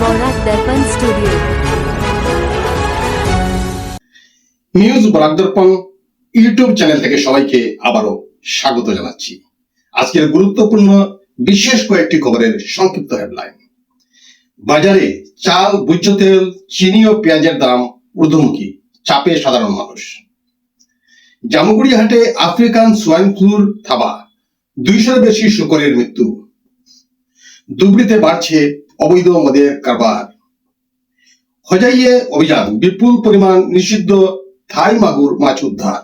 বরাক দর্পণ studio. News Barak দর্পণ YouTube channel থেকে সবাইকে আবারও স্বাগত জানাচ্ছি। আজকের গুরুত্বপূর্ণ বিশেষ কয়েকটি খবরের সংক্ষিপ্ত হেডলাইন। বাজারে চাল, ভোজ্য তেল, চিনি ও পেঁয়াজের দাম ঊর্ধ্বমুখী, চাপে সাধারণ মানুষ। জামুগুড়ি হাটে আফ্রিকান সোয়াইন ফ্লুর থাবা, 200-এর বেশি শূকরের মৃত্যু। ধুবড়ীতে বাড়ছে অবৈধ মদের কারবার। হজাইয়ে অভিযান, বিপুল পরিমাণ নিষিদ্ধ থাই মাগুর মাছ উদ্ধার।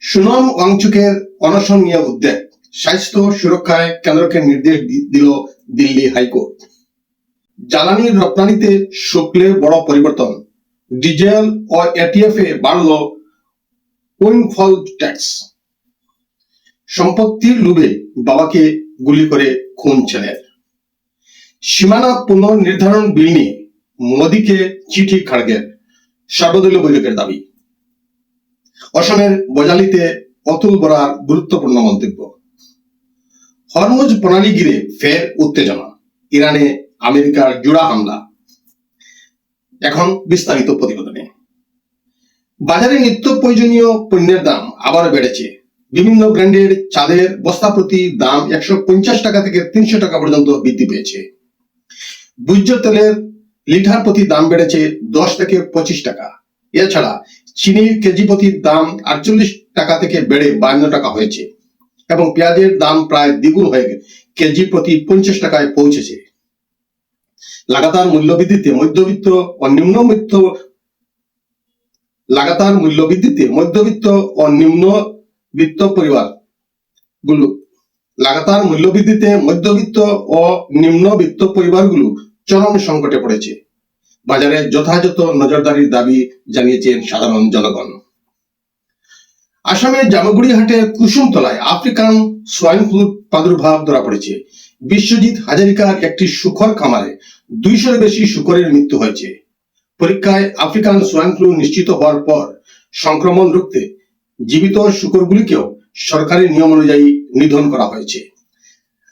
সুনম ওয়াংচুকের অনশন নিয়ে উদ্বেগ, স্বাস্থ্য সুরক্ষায় কেন্দ্রকে নির্দেশ দিল দিল্লি হাইকোর্ট। জ্বালানির রপ্তানিতে শুল্কে বড় পরিবর্তন, ডিজেল ও এটিএফ এ বাড়ল উইন্ডফল ট্যাক্স। সম্পত্তির লোভে বাবাকে গুলি করে খুন ছেলের। সীমানা পুনর্নির্ধারণ বিল নিয়ে মোদীকে চিঠি খাড়গের, সর্বদলীয় বৈঠকের দাবি। অসমের বজালিতে অতুল বরার গুরুত্বপূর্ণ মন্তব্য। হরমুজ প্রণালী ঘিরে ফের উত্তেজনা, ইরানে আমেরিকার জোড়া হামলা। এখন বিস্তারিত প্রতিবেদনে। বাজারে নিত্য প্রয়োজনীয় পণ্যের দাম আবার বেড়েছে। বিভিন্ন ব্র্যান্ডের চালের বস্তা প্রতি দাম 150 টাকা থেকে 300 টাকা পর্যন্ত বৃদ্ধি পেয়েছে। ভোজ্য তেলের লিটার প্রতি দাম বেড়েছে 10 থেকে 25 টাকা। এছাড়া চিনির কেজি প্রতি দাম 48 টাকা থেকে বেড়ে 52 টাকা হয়েছে এবং পেঁয়াজের দাম প্রায় দ্বিগুণ হয়ে কেজি প্রতি 50 টাকায় পৌঁছেছে। লাগাতার মূল্যবৃদ্ধিতে মধ্যবিত্ত ও নিম্নবিত্ত পরিবারগুলো চরম সংকটে পড়েছে। বাজারে যথাযথ নজরদারির দাবি জানিয়েছেন সাধারণ জনগণ। আসামের জামুগুড়ি হাটের কুসুমতলায় আফ্রিকান সোয়াইন ফ্লুর প্রাদুর্ভাব ধরা পড়েছে। বিশ্বজিৎ হাজারিকার একটি শূকর খামারে 200-এর বেশি শূকরের মৃত্যু হয়েছে। পরীক্ষায় আফ্রিকান সোয়াইন ফ্লু নিশ্চিত হওয়ার পর সংক্রমণ রুখতে জীবিত শূকরগুলিকেও সরকারি নিয়ম অনুযায়ী নিধন করা হয়েছে।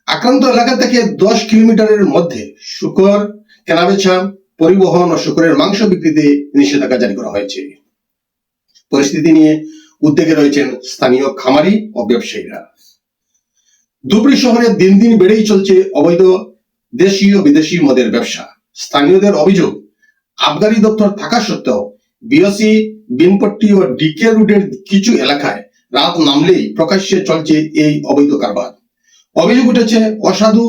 আক্রান্ত এলাকা থেকে 10 কিলোমিটারের মধ্যে শূকর কেনাবেচা, পরিবহন ও শূকরের মাংস বিক্রিতে নিষেধাজ্ঞা জারি করা হয়েছে। পরিস্থিতি নিয়ে উদ্বেগে রয়েছেন স্থানীয় খামারি ও ব্যবসায়ীরা। ধুবড়ী শহরে দিন দিন বেড়েই চলছে অবৈধ দেশীয় বিদেশি মদের ব্যবসা। স্থানীয়দের অভিযোগ, আবগারি দপ্তর থাকা সত্ত্বেও বিওসি, বিনপট্টি ও ডিকে রোডের কিছু এলাকায় রাত নামলেই প্রকাশ্যে চলছে এই অবৈধ কারবার। অভিযোগ উঠেছে, অসাধু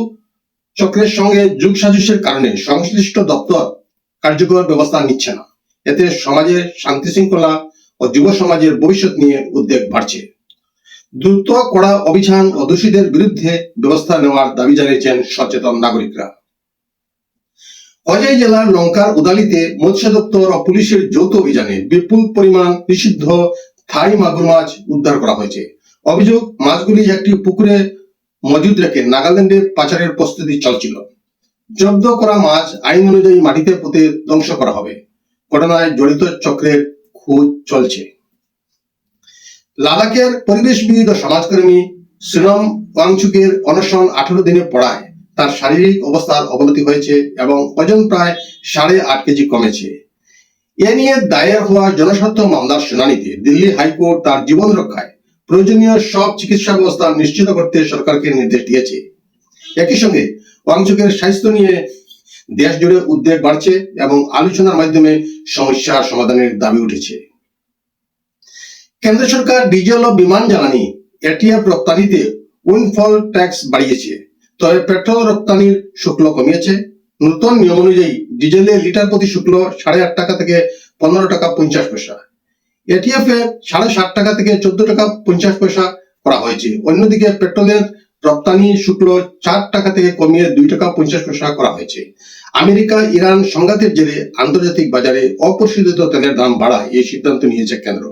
চক্রের সঙ্গে যোগসাজশের কারণে সংশ্লিষ্ট দপ্তর কার্যকর ব্যবস্থা নিচ্ছে না। এতে সমাজের শান্তি শৃঙ্খলা ও যুব সমাজের ভবিষ্যৎ নিয়ে উদ্বেগ বাড়ছে। দ্রুত কড়া অভিযান ও দোষীদের বিরুদ্ধে ব্যবস্থা নেওয়ার দাবি জানিয়েছেন সচেতন নাগরিকরা। অজয় জেলার লঙ্কার উদালিতে মৎস্য দপ্তর ও পুলিশের যৌথ অভিযানে বিপুল পরিমাণ নিষিদ্ধ থাই মাগুর মাছ উদ্ধার করা হয়েছে। অভিযোগ, মাছগুলি একটি পুকুরে মজুদ রেখে নাগাল্যান্ডে পাচারের প্রস্তুতি চলছিল। জব্দ করা মাছ আইন অনুযায়ী মাটিতে পুঁতে ধ্বংস করা হবে। ঘটনায় জড়িত চক্রের খোঁজ চলছে। লাদাখের পরিবেশবিদ ও সমাজকর্মী সুনম ওয়াংচুকের অনশন 18 দিনে পড়ায় তার শারীরিক অবস্থার অবনতি হয়েছে এবং ওজন প্রায় 8.5 কেজি কমেছে। এ নিয়ে দায়ের হওয়া জনস্বার্থ মামলার শুনানিতে দিল্লি হাইকোর্ট তার জীবন রক্ষায় প্রয়োজনীয় সব চিকিৎসা ব্যবস্থা নিশ্চিত করতে সরকারকে নির্দেশ দিয়েছে। একই সঙ্গে ওয়াংচুকের স্বাস্থ্য নিয়ে দেশ জুড়ে উদ্বেগ বাড়ছে এবং আলোচনার মাধ্যমে সমস্যার সমাধানের দাবি উঠেছে। কেন্দ্র সরকার ডিজেল ও বিমান জ্বালানি এটিএফ রপ্তানিতে উইন্ডফল ট্যাক্স বাড়িয়েছে, তবে পেট্রোল রপ্তানির শুল্ক কমিয়েছে। নতুন নিয়ম অনুযায়ী ডিজেলের লিটার প্রতি শুল্ক 8.5 টাকা থেকে 15 টাকা 50 পয়সা, এটিএফ এ 7.5 টাকা থেকে 14 টাকা 50 পয়সা করা হয়েছে। অন্যদিকে পেট্রোলের রপ্তানি শুল্ক 4 টাকা থেকে কমিয়ে 2 টাকা 50 পয়সা করা হয়েছে। আমেরিকা ইরান সংঘাতের জেরে আন্তর্জাতিক বাজারে অপরিশোধিত তেলের দাম বাড়ায় এই সিদ্ধান্ত নিয়েছে কেন্দ্র।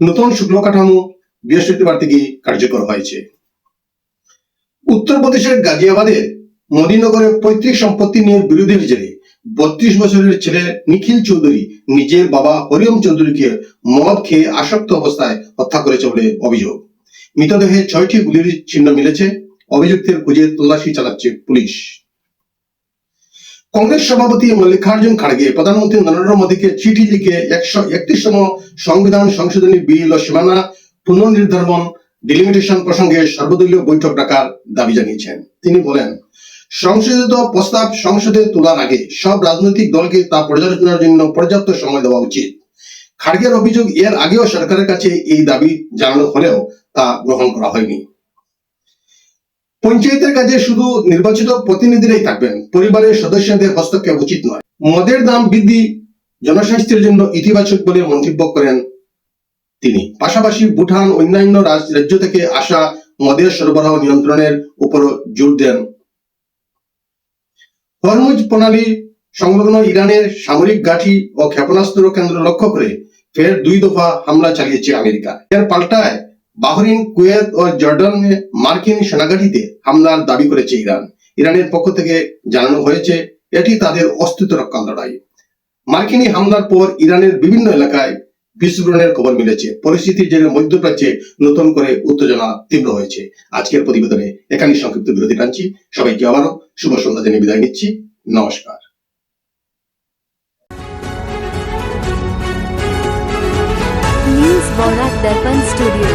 নতুন শুল্ক কাঠামো বৃহস্পতিবার থেকে কার্যকর হয়েছে। উত্তরপ্রদেশের গাজিয়াবাদের মদিনগরে পৈতৃক সম্পত্তি নিয়ে বিরোধের জেরে 32 বছরের ছেলে নিখিল চৌধুরী নিজের বাবা হরিওম চৌধুরীকে মদ খেয়ে আসক্ত অবস্থায় হত্যা করেছে বলে অভিযোগ। মৃতদেহে 6টি গুলির চিহ্ন মিলেছে। অভিযুক্তের খুঁজে তল্লাশি চালাচ্ছে পুলিশ। কংগ্রেস সভাপতি মল্লিকার্জুন খাড়গে প্রধানমন্ত্রী নরেন্দ্র মোদীকে চিঠি লিখে 131তম সংবিধান সংশোধনী বিল ও সীমানা পুনর্নির্ধারণ ডিলিমিটেশন প্রসঙ্গে সর্বদলীয় বৈঠক ডাকার দাবি জানিয়েছেন। তিনি বলেন, সংশোধিত প্রস্তাব সংসদে তোলার আগে সব রাজনৈতিক দলকে তা পর্যালোচনার জন্য পর্যাপ্ত সময় দেওয়া উচিত। খাড়গের অভিযোগ, এর আগেও সরকারের কাছে এই দাবি জানানো হলেও তা গ্রহণ করা হয়নি। পঞ্চায়েতের কাজে শুধু নির্বাচিত প্রতিনিধিরাই থাকবেন, পরিবারের সদস্যদের হস্তক্ষেপ উচিত নয়। মদের দাম বৃদ্ধি জনস্বাস্থ্যের জন্য ইতিবাচক বলে মন্তব্য করেন তিনি। পাশাপাশি ভুটান অন্যান্য রাজ্য থেকে আসা মদের সরবরাহ নিয়ন্ত্রণের উপর জোর দেন। হরমুজ প্রণালী সংলগ্ন ইরানের সামরিক ঘাঁটি ও ক্ষেপণাস্ত্র কেন্দ্র লক্ষ্য করে ফের 2 দফা হামলা চালিয়েছে আমেরিকা। এর পাল্টায় বাহরিন, কুয়েত ও জর্ডানে মার্কিন সেনাঘাঁটিতে হামলার দাবি করেছে ইরান। ইরানের পক্ষ থেকে জানানো হয়েছে এটি তাদের অস্তিত্ব রক্ষার লড়াই। মার্কিনী হামলার পর ইরানের বিভিন্ন এলাকায় বিস্ফোরণের খবর মিলেছে। পরিস্থিতির জেরে মধ্যপ্রাচ্যে নতুন করে উত্তেজনা তীব্র হয়েছে। আজকের প্রতিবেদনে এখানেই সংক্ষিপ্ত বিরতি টানছি। সবাইকে আবারও শুভ সন্ধ্যা জানিয়ে বিদায় নিচ্ছি। নমস্কার। न्यूज बौरा दर्पण स्टूडियो।